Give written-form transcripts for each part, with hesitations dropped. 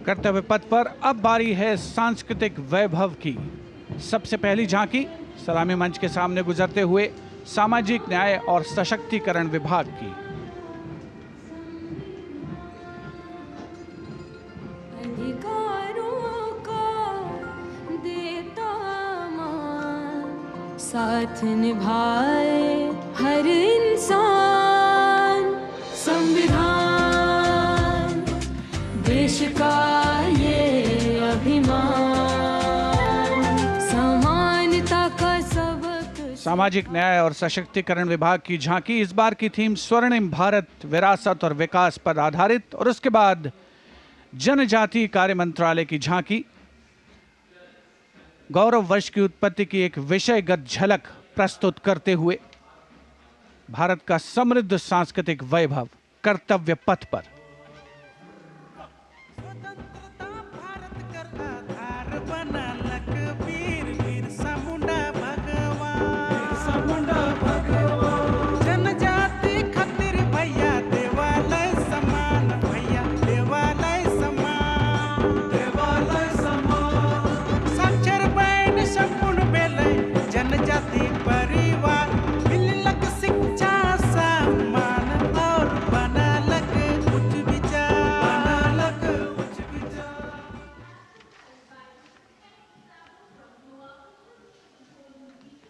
कर्तव्य पथ पर अब बारी है सांस्कृतिक वैभव की। सबसे पहली झांकी सलामी मंच के सामने गुजरते हुए सामाजिक न्याय और सशक्तिकरण विभाग की। साथ निभाए हर इंसान, संविधान देश का ये अभिमान, समानता का सबक। सामाजिक न्याय और सशक्तिकरण विभाग की झांकी। इस बार की थीम स्वर्णिम भारत, विरासत और विकास पर आधारित। और उसके बाद जनजातीय कार्य मंत्रालय की झांकी। गौरव वर्ष की उत्पत्ति की एक विषयगत झलक प्रस्तुत करते हुए भारत का समृद्ध सांस्कृतिक वैभव कर्तव्य पथ पर।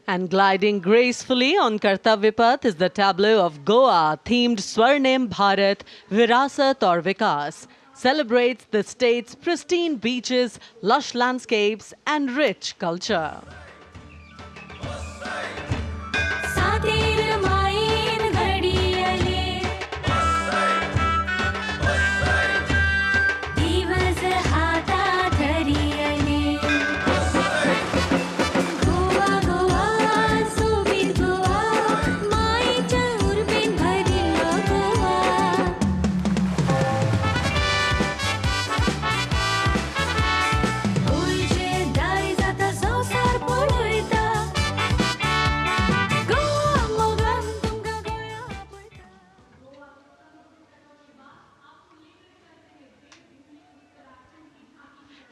And gliding gracefully on Kartavya Path is the tableau of Goa, themed Swarnim Bharat, Virasat aur Vikas. Celebrates the state's pristine beaches, lush landscapes and rich culture.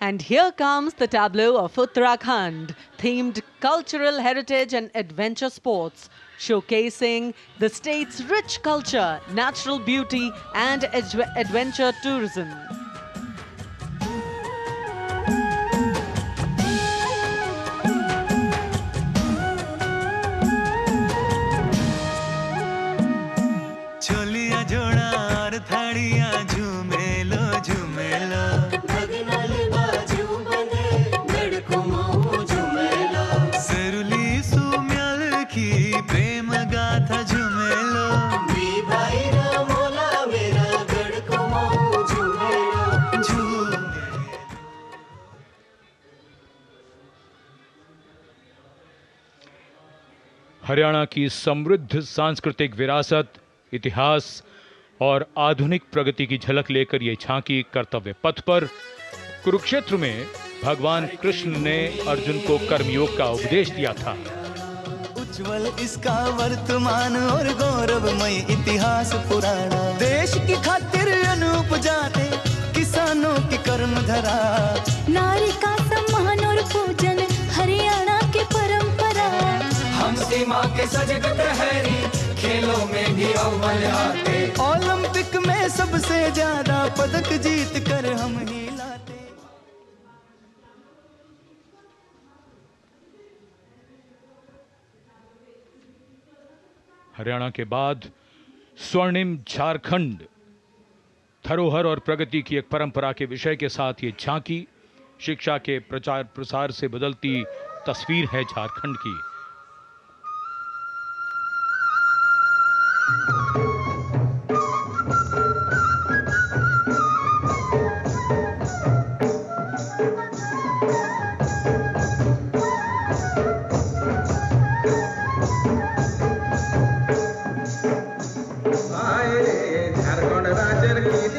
And here comes the tableau of Uttarakhand, themed cultural heritage and adventure sports, showcasing the state's rich culture, natural beauty, and adventure tourism. Haryana की समृद्ध सांस्कृतिक विरासत, इतिहास और आधुनिक प्रगति की झलक लेकर ये झांकी कर्तव्य पथ पर। कुरुक्षेत्र में भगवान कृष्ण ने अर्जुन को कर्मयोग का उपदेश दिया था। उज्जवल इसका वर्तमान और गौरवमय इतिहास पुराना, देश की खातिर अनूप जाते किसानों की कर्म धरा, नारी का सम्मान और पूजन हरियाणा की परंपरा। हम सीमा के सजग प्रहरी, खेलों में भी अव्वल आते, ओलंपिक में सबसे ज्यादा पदक जीत कर हम ही लाते। हरियाणा के बाद स्वर्णिम झारखंड, धरोहर और प्रगति की एक परंपरा के विषय के साथ ये झांकी शिक्षा के प्रचार प्रसार से बदलती तस्वीर है झारखंड की। झारखंड राज्य की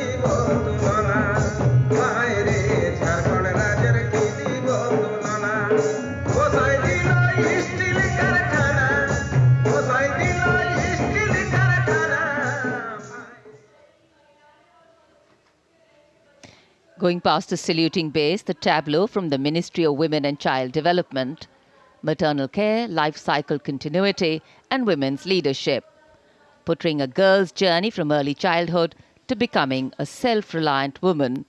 Going past the saluting base, the tableau from the Ministry of Women and Child Development, maternal care, life cycle continuity, and women's leadership, portraying a girl's journey from early childhood to becoming a self-reliant woman.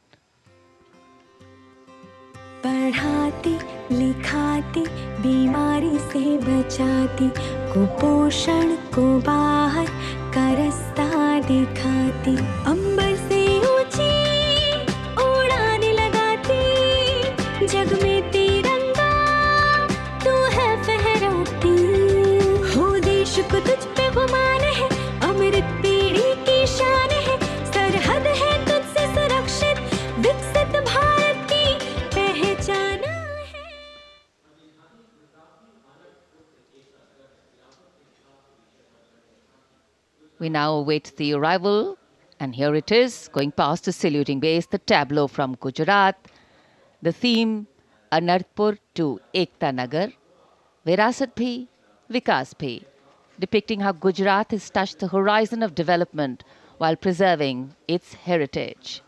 पढ़ाती लिखाती बीमारी से बचाती कुपोषण को बाहर का रास्ता दिखाती अंबर से ऊंची उड़ान लगाती जग में तिरंगा तू है फहराती हो देश को तुझ पे गुमान है अमृत पीढ़ी की शान है सरहद है तुझसे सुरक्षित विकसित भारत की पहचान है। We now await the arrival, and here it is, going past the saluting base, the tableau from Gujarat. The theme, Anarpur to Ekta Nagar, Virasat Bhi, Vikas Bhi, depicting how Gujarat has touched the horizon of development while preserving its heritage.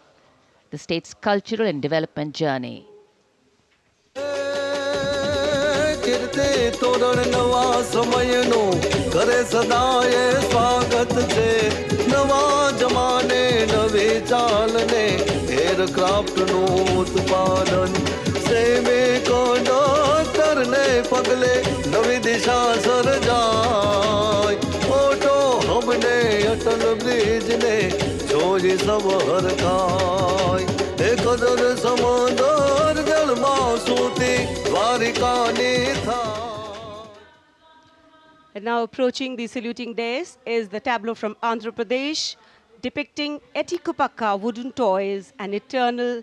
The state's cultural and development journey. Kirti Toran નવા સમયનો કરે સદાય સ્વાગત છે નવા જમાને નવી ચાલને એરક્રાફ્ટનું ઉત્પાદન સૈનિકો ડોક્ટરને પગલે નવી દિશા સર્જાય ઓટો હબને અટલ બ્રિજને જોઈ સબ હરખાય કદર સમંદર જલમાં સૂતી દ્વારિકાની થા. And now approaching the saluting dais is the tableau from Andhra Pradesh depicting Etikupakka wooden toys, an eternal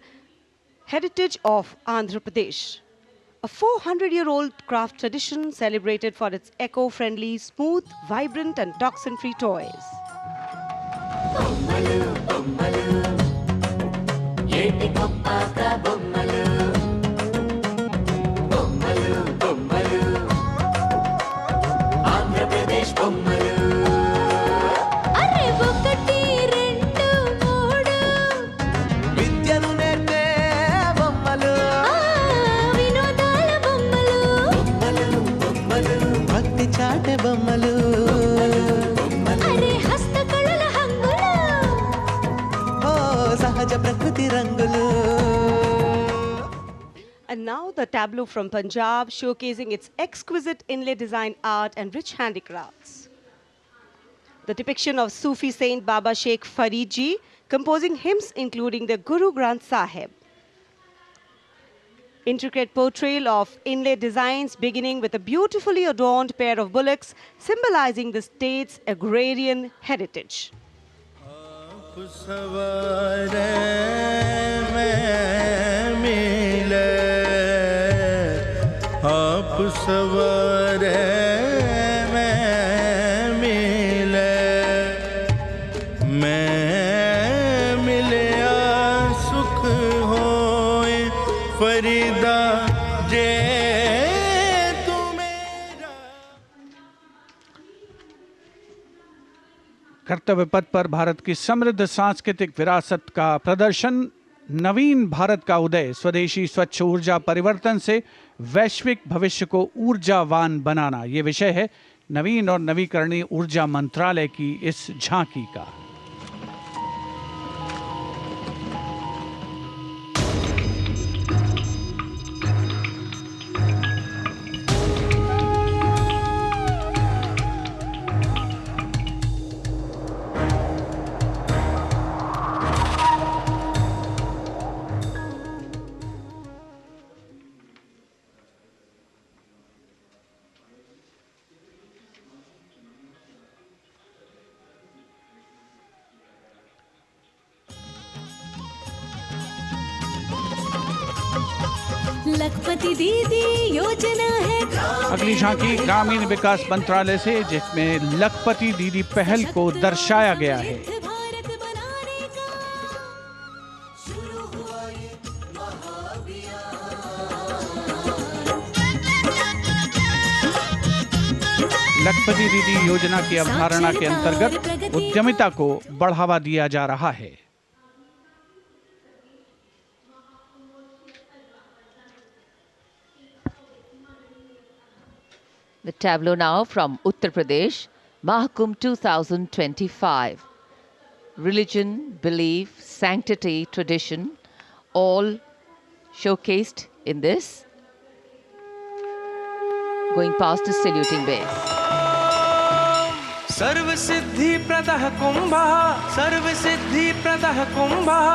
heritage of Andhra Pradesh. A 400-year-old craft tradition celebrated for its eco-friendly, smooth, vibrant and toxin-free toys. అరే ఒకటి రెండు మూడు విద్యను నేర్పే బొమ్మలు వినోదాల బొమ్మలు బొమ్మలు భక్తి చాటే బొమ్మలు అరే హస్తకళల హంగులు ఓ సహజ ప్రకృతి రంగులు. And now the tableau from Punjab showcasing its exquisite inlay design art and rich handicrafts. The depiction of Sufi saint Baba Sheikh Farid Ji composing hymns including the Guru Granth Sahib. Intricate portrayal of inlay designs beginning with a beautifully adorned pair of bullocks symbolizing the state's agrarian heritage. आप सवारे मैं मिले सुख होए फरीदा जे तू मेरा. कर्तव्य पथ पर भारत की समृद्ध सांस्कृतिक विरासत का प्रदर्शन, नवीन भारत का उदय, स्वदेशी स्वच्छ ऊर्जा परिवर्तन से वैश्विक भविष्य को ऊर्जावान बनाना, ये विषय है नवीन और नवीकरणीय ऊर्जा मंत्रालय की इस झांकी का। लखपति दीदी योजना है। अगली झांकी ग्रामीण विकास मंत्रालय से, जिसमें लखपति दीदी पहल को दर्शाया गया है। भारत बनाने का शुरू हुआ ये लखपति दीदी योजना की अवधारणा के अंतर्गत उद्यमिता को बढ़ावा दिया जा रहा है। The tableau now from Uttar Pradesh, Mahakumbh 2025. Religion, belief, sanctity, tradition, all showcased in this. Going past the saluting base. सर्व सिद्धि प्रदः कुंभः, सर्व सिद्धि प्रदः कुंभः।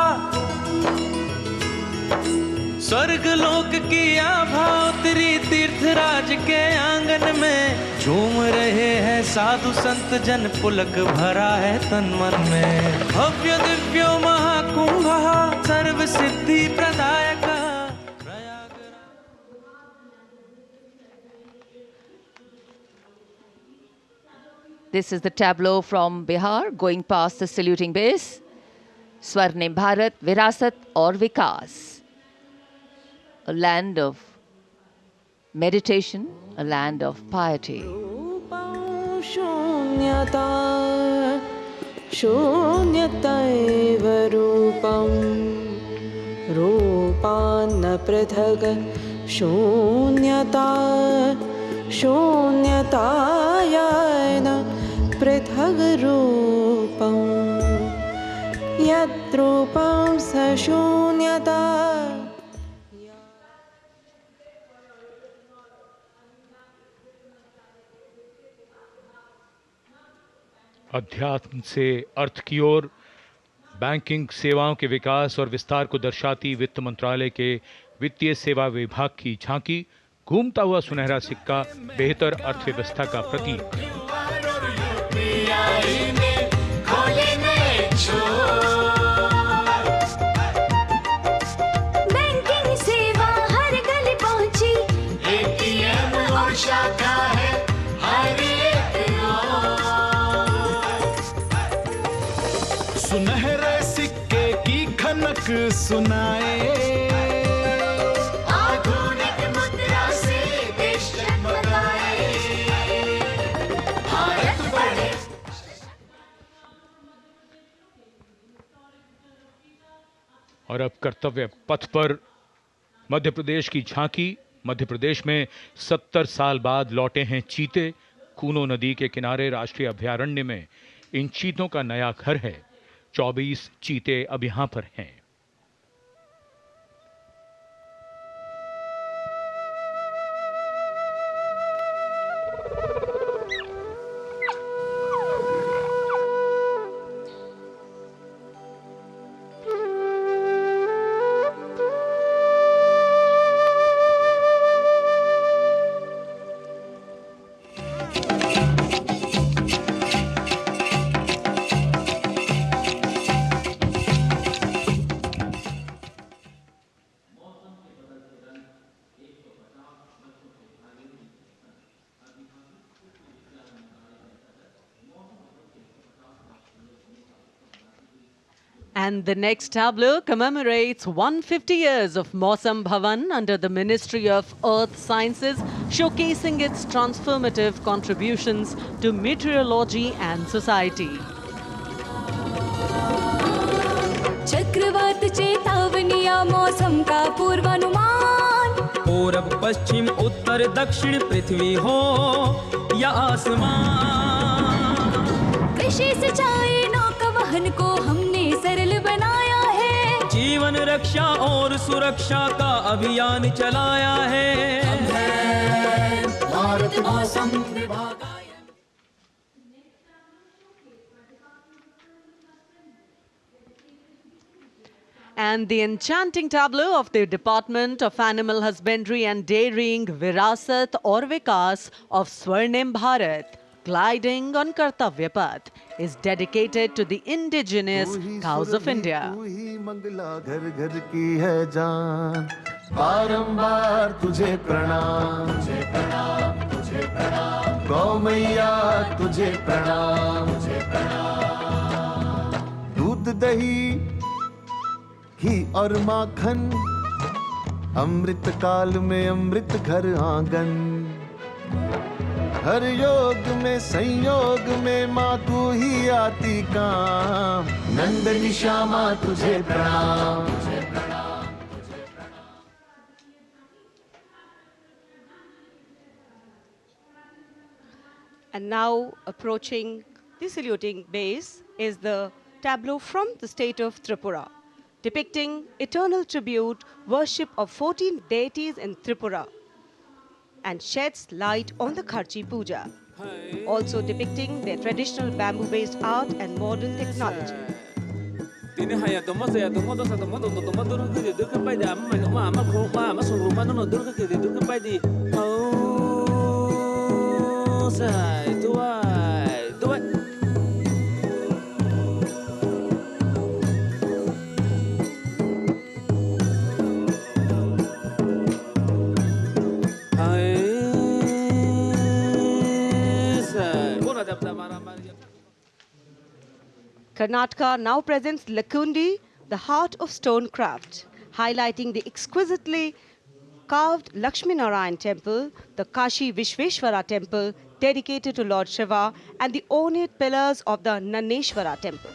स्वर्ग लोक की आभा उतरी तीर्थराज के आंगन में। झूम रहे हैं साधु संत जन, पुलक भरा है तन मन में। भव्य दिव्यो महाकुंभः, सर्व सिद्धि प्रदायकः। This is the tableau from Bihar going past the saluting base. Swarnim Bharat, Virasat aur Vikas. A land of meditation, a land of piety. शून्यता शून्यतैव रूपं रूपान्न पृथग् शून्यता शून्यतायान पृथग् रूपं यद्रूपं स शून्यता. अध्यात्म से अर्थ की ओर बैंकिंग सेवाओं के विकास और विस्तार को दर्शाती वित्त मंत्रालय के वित्तीय सेवा विभाग की झांकी। घूमता हुआ सुनहरा सिक्का बेहतर अर्थव्यवस्था का प्रतीक। बैंकिंग सेवा हर गली पहुंची, एटीएम और शाखा है हर एक ओर। सुनहरे सिक्के की खनक सुनाए, आधुनिक मुद्रा से देश जगमगाए, भारत बढ़े। और अब कर्तव्य पथ पर मध्य प्रदेश की झांकी। मध्य प्रदेश में 70 साल बाद लौटे हैं चीते। कूनो नदी के किनारे राष्ट्रीय अभयारण्य में इन चीतों का नया घर है। 24 चीते अब यहां पर हैं। And the next tableau commemorates 150 years of Mausam Bhavan under the Ministry of Earth Sciences, showcasing its transformative contributions to meteorology and society. चक्रवात चेतावनियां मौसम का पूर्वानुमान, पूरब पश्चिम उत्तर दक्षिण पृथ्वी हो या आसमान। कृषि सिंचाई नौका वहन को हमने सरल बनाया है, जीवन रक्षा और सुरक्षा का अभियान चलाया है। भारत मौसम विभाग। And the enchanting tableau of the Department of Animal Husbandry and Dairying, Virasat aur Vikas of Swarnim Bharat, gliding on Kartavya Path, is dedicated to the indigenous cows of India. तू ही मंगला घर घर की है जान, बारंबार तुझे प्रणाम, तुझे प्रणाम, तुझे प्रणाम। गौ मैया तुझे प्रणाम, तुझे प्रणाम। दूध दही घी और माखन, अमृत काल में अमृत घर आंगन। हर योग में संयोग में माँ तू ही आती काम, नंदनी श्यामा तुझे प्रणाम, तुझे प्रणाम, तुझे प्रणाम। And now approaching the saluting base is the tableau from the state of Tripura, depicting eternal tribute, worship of 14 deities in Tripura, and sheds light on the Kharchi Puja, also depicting their traditional bamboo-based art and modern technology. Karnataka now presents Lakundi, the heart of stone craft, highlighting the exquisitely carved Lakshmi Narayan temple, the Kashi Vishveshwara temple dedicated to Lord Shiva, and the ornate pillars of the Naneshwara temple.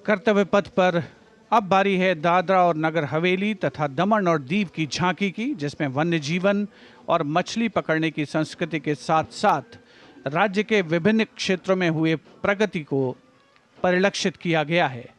कर्तव्य पथ पर अब बारी है दादरा और नगर हवेली तथा दमन और दीव की झांकी की, जिसमें वन्य जीवन और मछली पकड़ने की संस्कृति के साथ साथ राज्य के विभिन्न क्षेत्रों में हुए प्रगति को परिलक्षित किया गया है।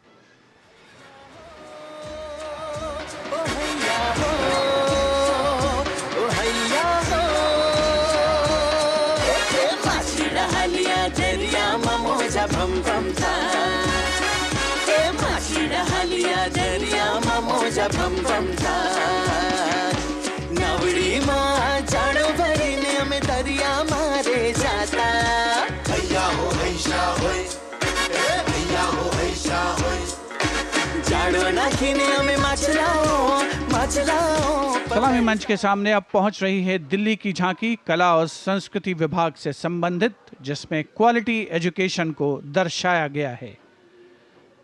सलामी मंच के सामने अब पहुंच रही है दिल्ली की झांकी कला और संस्कृति विभाग से संबंधित, जिसमें क्वालिटी एजुकेशन को दर्शाया गया है।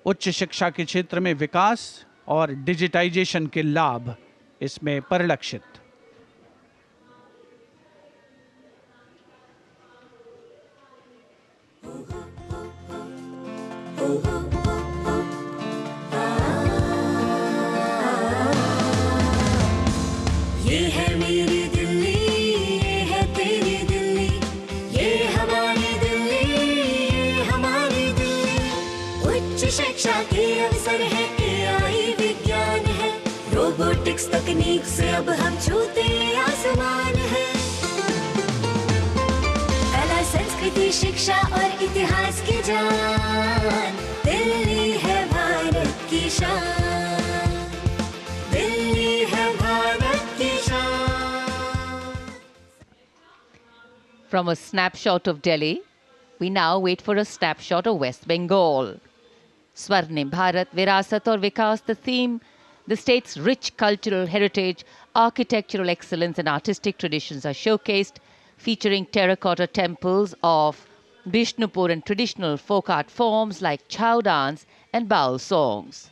उच्च शिक्षा के क्षेत्र में विकास और डिजिटाइजेशन के लाभ इसमें परिलक्षित। ये है मेरी दिल्ली, ये है तेरी दिल्ली, ये हमारी दिल्ली, ये हमारी दिल्ली। उच्च शिक्षा के अवसर है, AI विज्ञान है, रोबोटिक्स तकनीक से अब हम छूते आसमान है। कला संस्कृति शिक्षा और इतिहास की जान, दिल्ली है भारत की शान, दिल्ली है भारत की शान। From a snapshot of Delhi, we now wait for a snapshot of West Bengal. Swarnim Bharat, Virasat aur Vikas, the theme, the state's rich cultural heritage, architectural excellence and artistic traditions are showcased, featuring terracotta temples of Bishnupur and traditional folk art forms like chow dance and baul songs.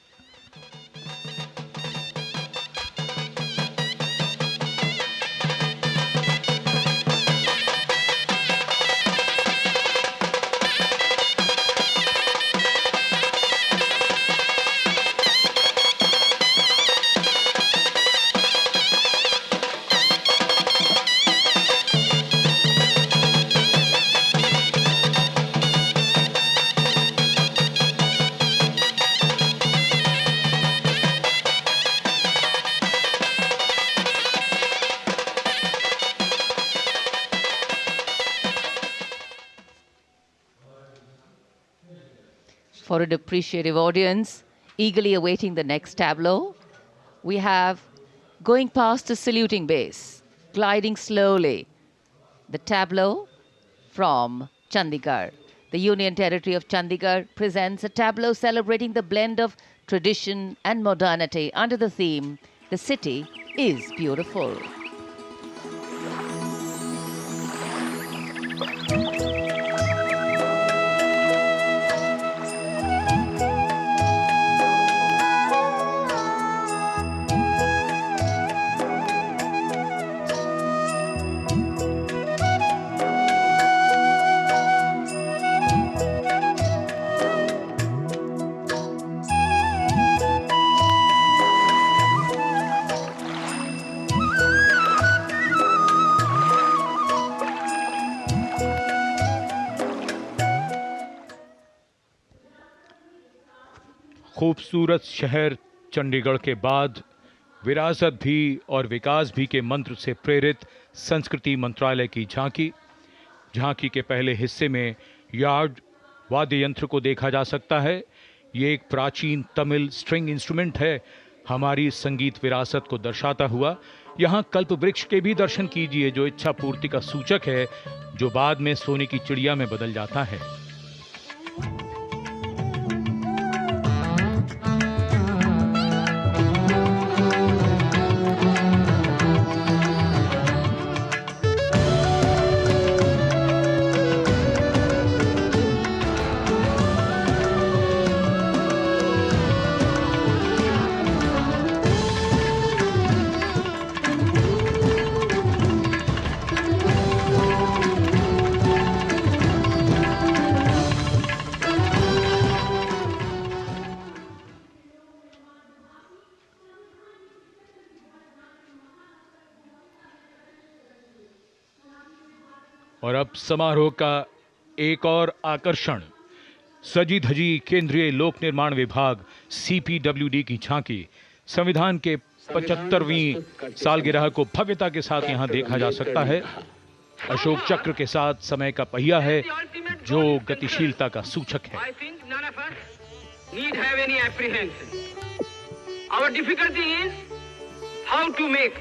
For an appreciative audience, eagerly awaiting the next tableau, we have going past the saluting base, gliding slowly, the tableau from Chandigarh. The Union Territory of Chandigarh presents a tableau celebrating the blend of tradition and modernity under the theme, "The City is Beautiful." खूबसूरत शहर चंडीगढ़ के बाद विरासत भी और विकास भी के मंत्र से प्रेरित संस्कृति मंत्रालय की झांकी के पहले हिस्से में यार्ड वाद्य यंत्र को देखा जा सकता है। ये एक प्राचीन तमिल स्ट्रिंग इंस्ट्रूमेंट है, हमारी संगीत विरासत को दर्शाता हुआ। यहाँ कल्प वृक्ष के भी दर्शन कीजिए, जो इच्छा पूर्ति का सूचक है, जो बाद में सोने की चिड़िया में बदल जाता है। और अब समारोह का एक और आकर्षण, सजी धजी केंद्रीय लोक निर्माण विभाग CPWD की झांकी। संविधान के 75वीं सालगिरह को भव्यता के साथ यहां देखा जा सकता है। अशोक चक्र के साथ समय का पहिया है, जो गतिशीलता का सूचक है। Our difficulty is how to make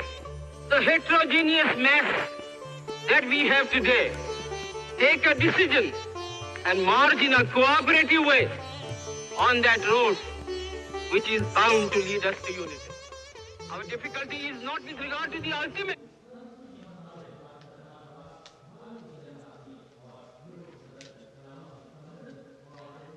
the heterogeneous mass that we have today take a decision and march in a cooperative way on that road which is bound to lead us to unity. Our difficulty is not with regard to the ultimate.